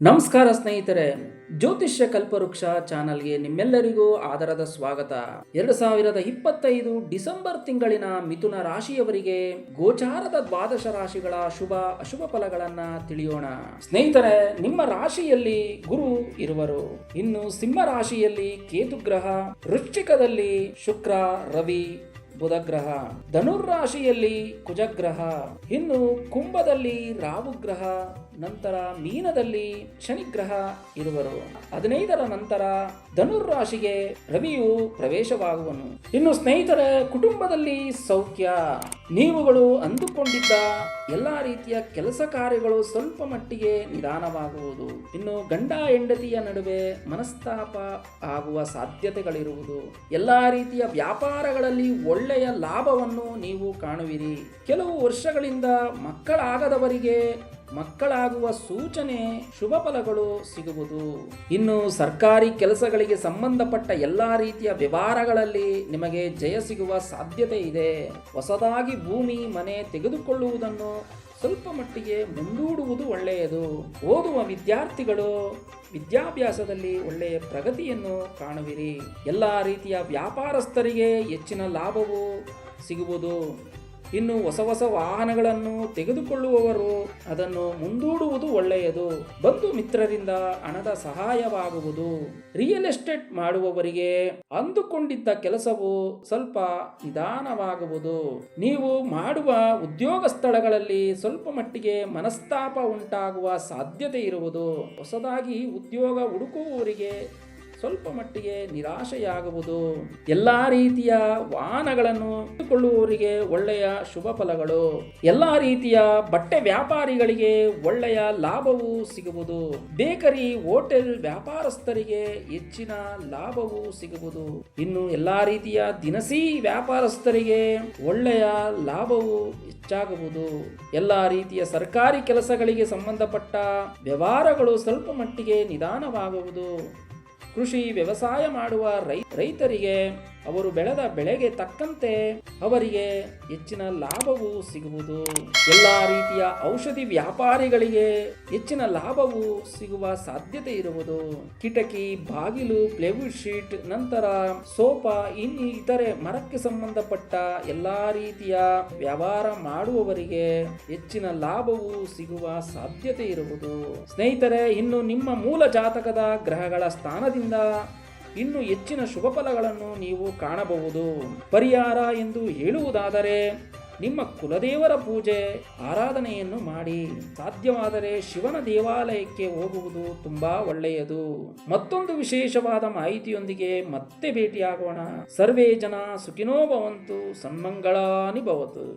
ನಮಸ್ಕಾರ ಸ್ನೇಹಿತರೆ, ಜ್ಯೋತಿಷ್ಯ ಕಲ್ಪವೃಕ್ಷ ಚಾನಲ್ಗೆ ನಿಮ್ಮೆಲ್ಲರಿಗೂ ಆದರದ ಸ್ವಾಗತ. 2025 ಡಿಸೆಂಬರ್ ತಿಂಗಳಿನ ಮಿಥುನ ರಾಶಿಯವರಿಗೆ ಗೋಚಾರದ ದ್ವಾದಶ ರಾಶಿಗಳ ಶುಭ ಅಶುಭ ಫಲಗಳನ್ನ ತಿಳಿಯೋಣ. ಸ್ನೇಹಿತರೆ, ನಿಮ್ಮ ರಾಶಿಯಲ್ಲಿ ಗುರು ಇರುವರು. ಇನ್ನು ಸಿಂಹ ರಾಶಿಯಲ್ಲಿ ಕೇತು ಗ್ರಹ, ವೃಶ್ಚಿಕದಲ್ಲಿ ಶುಕ್ರ, ರವಿ, ಬುಧ ಗ್ರಹ, ಧನುರ್ರಾಶಿಯಲ್ಲಿ ಕುಜಗ್ರಹ, ಇನ್ನು ಕುಂಭದಲ್ಲಿ ರಾಹು ಗ್ರಹ, ನಂತರ ಮೀನದಲ್ಲಿ ಶನಿಗ್ರಹ ಇರುವರು. 15ರ ನಂತರ ಧನುರ್ರಾಶಿಗೆ ರವಿಯು ಪ್ರವೇಶವಾಗುವನು. ಇನ್ನು ಸ್ನೇಹಿತರೆ, ಕುಟುಂಬದಲ್ಲಿ ಸೌಖ್ಯ. ನೀವುಗಳು ಅಂದುಕೊಂಡಿದ್ದ ಎಲ್ಲಾ ರೀತಿಯ ಕೆಲಸ ಕಾರ್ಯಗಳು ಸ್ವಲ್ಪ ಮಟ್ಟಿಗೆ ನಿಧಾನವಾಗುವುದು. ಇನ್ನು ಗಂಡ ಹೆಂಡತಿಯ ನಡುವೆ ಮನಸ್ತಾಪ ಆಗುವ ಸಾಧ್ಯತೆಗಳಿರುವುದು. ಎಲ್ಲಾ ರೀತಿಯ ವ್ಯಾಪಾರಗಳಲ್ಲಿ ಒಳ್ಳೆಯ ಲಾಭವನ್ನು ನೀವು ಕಾಣುವಿರಿ. ಕೆಲವು ವರ್ಷಗಳಿಂದ ಮಕ್ಕಳಾಗದವರಿಗೆ ಮಕ್ಕಳಾಗುವ ಸೂಚನೆ, ಶುಭ ಫಲಗಳು ಸಿಗುವುದು. ಇನ್ನು ಸರ್ಕಾರಿ ಕೆಲಸಗಳಿಗೆ ಸಂಬಂಧಪಟ್ಟ ಎಲ್ಲಾ ರೀತಿಯ ವ್ಯವಹಾರಗಳಲ್ಲಿ ನಿಮಗೆ ಜಯ ಸಿಗುವ ಸಾಧ್ಯತೆ ಇದೆ. ಹೊಸದಾಗಿ ಭೂಮಿ, ಮನೆ ತೆಗೆದುಕೊಳ್ಳುವುದನ್ನು ಸ್ವಲ್ಪ ಮಟ್ಟಿಗೆ ಮುಂದೂಡುವುದು ಒಳ್ಳೆಯದು. ಓದುವ ವಿದ್ಯಾರ್ಥಿಗಳು ವಿದ್ಯಾಭ್ಯಾಸದಲ್ಲಿ ಒಳ್ಳೆಯ ಪ್ರಗತಿಯನ್ನು ಕಾಣುವಿರಿ. ಎಲ್ಲಾ ರೀತಿಯ ವ್ಯಾಪಾರಸ್ಥರಿಗೆ ಹೆಚ್ಚಿನ ಲಾಭವು ಸಿಗುವುದು. ಇನ್ನು ಹೊಸ ಹೊಸ ವಾಹನಗಳನ್ನು ತೆಗೆದುಕೊಳ್ಳುವವರು ಅದನ್ನು ಮುಂದೂಡುವುದು ಒಳ್ಳೆಯದು. ಬಂಧು ಮಿತ್ರರಿಂದ ಹಣದ ಸಹಾಯವಾಗುವುದು. ರಿಯಲ್ ಎಸ್ಟೇಟ್ ಮಾಡುವವರಿಗೆ ಅಂದುಕೊಂಡಿದ್ದ ಕೆಲಸವು ಸ್ವಲ್ಪ ನಿಧಾನವಾಗುವುದು. ನೀವು ಮಾಡುವ ಉದ್ಯೋಗ ಸ್ಥಳಗಳಲ್ಲಿ ಸ್ವಲ್ಪ ಮಟ್ಟಿಗೆ ಮನಸ್ತಾಪ ಉಂಟಾಗುವ ಸಾಧ್ಯತೆ ಇರುವುದು. ಹೊಸದಾಗಿ ಉದ್ಯೋಗ ಹುಡುಕುವವರಿಗೆ ಸ್ವಲ್ಪ ಮಟ್ಟಿಗೆ ನಿರಾಶೆಯಾಗುವುದು. ಎಲ್ಲಾ ರೀತಿಯ ವಾಹನಗಳನ್ನು ಕೊಳ್ಳುವವರಿಗೆ ಒಳ್ಳೆಯ ಶುಭ ಫಲಗಳು. ಎಲ್ಲಾ ರೀತಿಯ ಬಟ್ಟೆ ವ್ಯಾಪಾರಿಗಳಿಗೆ ಒಳ್ಳೆಯ ಲಾಭವು ಸಿಗುವುದು. ಬೇಕರಿ, ಹೋಟೆಲ್ ವ್ಯಾಪಾರಸ್ಥರಿಗೆ ಹೆಚ್ಚಿನ ಲಾಭವು ಸಿಗುವುದು. ಇನ್ನು ಎಲ್ಲಾ ರೀತಿಯ ದಿನಸಿ ವ್ಯಾಪಾರಸ್ಥರಿಗೆ ಒಳ್ಳೆಯ ಲಾಭವು ಹೆಚ್ಚಾಗುವುದು. ಎಲ್ಲಾ ರೀತಿಯ ಸರ್ಕಾರಿ ಕೆಲಸಗಳಿಗೆ ಸಂಬಂಧಪಟ್ಟ ವ್ಯವಹಾರಗಳು ಸ್ವಲ್ಪ ಮಟ್ಟಿಗೆ ನಿಧಾನವಾಗುವುದು. ಕೃಷಿ ವ್ಯವಸಾಯ ಮಾಡುವ ರೈತರಿಗೆ ಅವರು ಬೆಳೆದ ಬೆಳೆಗೆ ತಕ್ಕಂತೆ ಅವರಿಗೆ ಹೆಚ್ಚಿನ ಲಾಭವು ಸಿಗುವುದು. ಎಲ್ಲಾ ರೀತಿಯ ಔಷಧಿ ವ್ಯಾಪಾರಿಗಳಿಗೆ ಹೆಚ್ಚಿನ ಲಾಭವು ಸಿಗುವ ಸಾಧ್ಯತೆ ಇರುವುದು. ಕಿಟಕಿ, ಬಾಗಿಲು, ಪ್ಲೇವುಡ್ ಶೀಟ್, ನಂತರ ಸೋಫಾ, ಇತರೆ ಮರಕ್ಕೆ ಸಂಬಂಧಪಟ್ಟ ಎಲ್ಲಾ ರೀತಿಯ ವ್ಯವಹಾರ ಮಾಡುವವರಿಗೆ ಹೆಚ್ಚಿನ ಲಾಭವು ಸಿಗುವ ಸಾಧ್ಯತೆ ಇರುವುದು. ಸ್ನೇಹಿತರೆ, ಇನ್ನು ನಿಮ್ಮ ಮೂಲ ಜಾತಕದ ಗ್ರಹಗಳ ಸ್ಥಾನದಿಂದ ಇನ್ನು ಹೆಚ್ಚಿನ ಶುಭ ಫಲಗಳನ್ನು ನೀವು ಕಾಣಬಹುದು. ಪರಿಹಾರ ಎಂದು ಹೇಳುವುದಾದರೆ, ನಿಮ್ಮ ಕುಲದೇವರ ಪೂಜೆ, ಆರಾಧನೆಯನ್ನು ಮಾಡಿ. ಸಾಧ್ಯವಾದರೆ ಶಿವನ ದೇವಾಲಯಕ್ಕೆ ಹೋಗುವುದು ತುಂಬಾ ಒಳ್ಳೆಯದು. ಮತ್ತೊಂದು ವಿಶೇಷವಾದ ಮಾಹಿತಿಯೊಂದಿಗೆ ಮತ್ತೆ ಭೇಟಿಯಾಗೋಣ. ಸರ್ವೇ ಜನ ಸುಖಿನೋ ಭವಂತು, ಸನ್ಮಂಗಳಾನಿ ಭವತು.